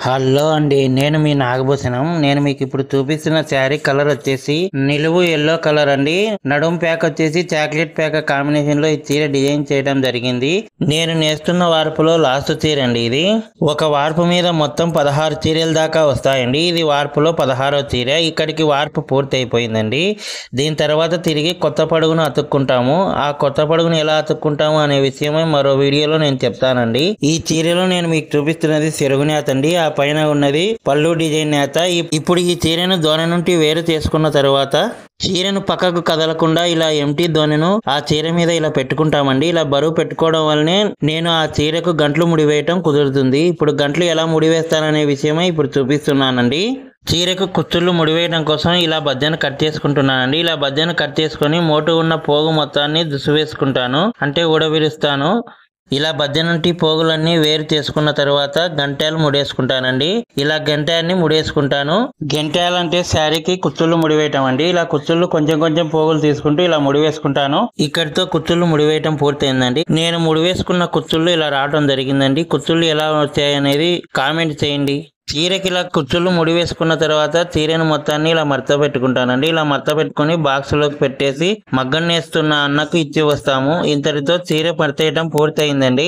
Hello అండి, నేను మీ నాగభూషణం. నేను మీకు ఇప్పుడు చూపిస్తున్న శారీ కలర్ వచ్చేసి నిలువు ఎల్లో కలర్ అండి. నడుం ప్యాక్ వచ్చేసి చాక్లెట్ ప్యాక్ కాంబినేషన్ లో ఈ చీర డిజైన్ చేయడం జరిగింది. నేను నేస్తున్న వార్పులో లాస్ట్ చీర అండి ఇది. ఒక వార్పు మీద మొత్తం 16 చీరల దాకా వస్తాయండి. ఇది వార్పులో 16వ చీర. ఇక్కడికి వార్పు పూర్తి అయిపోయిందండి. దీని తర్వాత తిరిగి కొత్త పడుగును అతుక్కుంటాము. ఆ కొత్త పడుగును ఎలా అతుక్కుంటాము అనే విషయమై మరో వీడియోలో నేను చెప్తానండి. ఈ చీరలో నేను మీకు చూపిస్తున్నది సెరుగు నేత అండి. ఆ పైన ఉన్నది పళ్ళు డిజైన్ నేత. ఇప్పుడు ఈ చీరను దోనె నుండి వేరు చేసుకున్న తర్వాత చీరను పక్కకు కదలకుండా ఇలా ఎంటీ దోనెను ఆ చీర మీద ఇలా పెట్టుకుంటామండి. ఇలా బరువు పెట్టుకోవడం వల్లనే నేను ఆ చీరకు గంట్లు ముడివేయటం కుదురుతుంది. ఇప్పుడు గంట్లు ఎలా ముడివేస్తాననే విషయమై ఇప్పుడు చూపిస్తున్నానండి. చీరకు కుచ్చుళ్ళు ముడివేయడం కోసం ఇలా బద్దెను కట్ చేసుకుంటున్నానండి. ఇలా బద్దెను కట్ చేసుకొని మోటు ఉన్న పోగు మొత్తాన్ని దుసివేసుకుంటాను, అంటే ఊడవిరుస్తాను. ఇలా బద్దె నుండి పోగులన్నీ వేరు చేసుకున్న తర్వాత గంటెలు ముడేసుకుంటానండి. ఇలా గంటెల్ని ముడేసుకుంటాను. గంటెలు అంటే శారీకి కుచ్చుళ్ళు ముడివేయటం అండి. ఇలా కుచ్చుళ్ళు కొంచెం కొంచెం పోగులు తీసుకుంటూ ఇలా ముడివేసుకుంటాను. ఇక్కడితో కుచ్చుళ్ళు ముడివేయటం పూర్తయిందండి. నేను ముడివేసుకున్న కుచ్చుళ్ళు ఇలా రావడం జరిగిందండి. కుచ్చుళ్ళు ఎలా వచ్చాయి అనేది కామెంట్ చేయండి. చీరకి ఇలా కుచ్చుళ్ళు ముడివేసుకున్న తర్వాత చీరను మొత్తాన్ని ఇలా మడత పెట్టుకుంటానండి. ఇలా మడత పెట్టుకుని బాక్సులోకి పెట్టేసి మగ్గం నేస్తున్న అన్నకు ఇచ్చి వస్తాము. ఇంతటితో చీర మడతేయడం పూర్తయిందండి.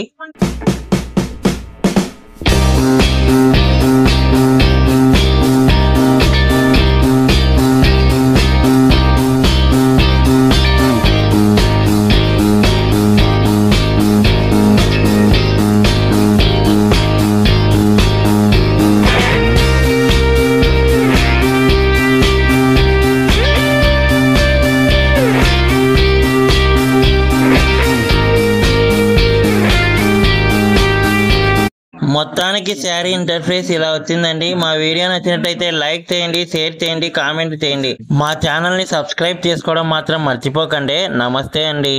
మొత్తానికి శారీ ఇంటర్ఫేస్ ఇలా వచ్చిందండి. మా వీడియో నచ్చినట్టయితే లైక్ చేయండి, షేర్ చేయండి, కామెంట్ చేయండి. మా ఛానల్ని సబ్స్క్రైబ్ చేసుకోవడం మాత్రం మర్చిపోకండి. నమస్తే అండి.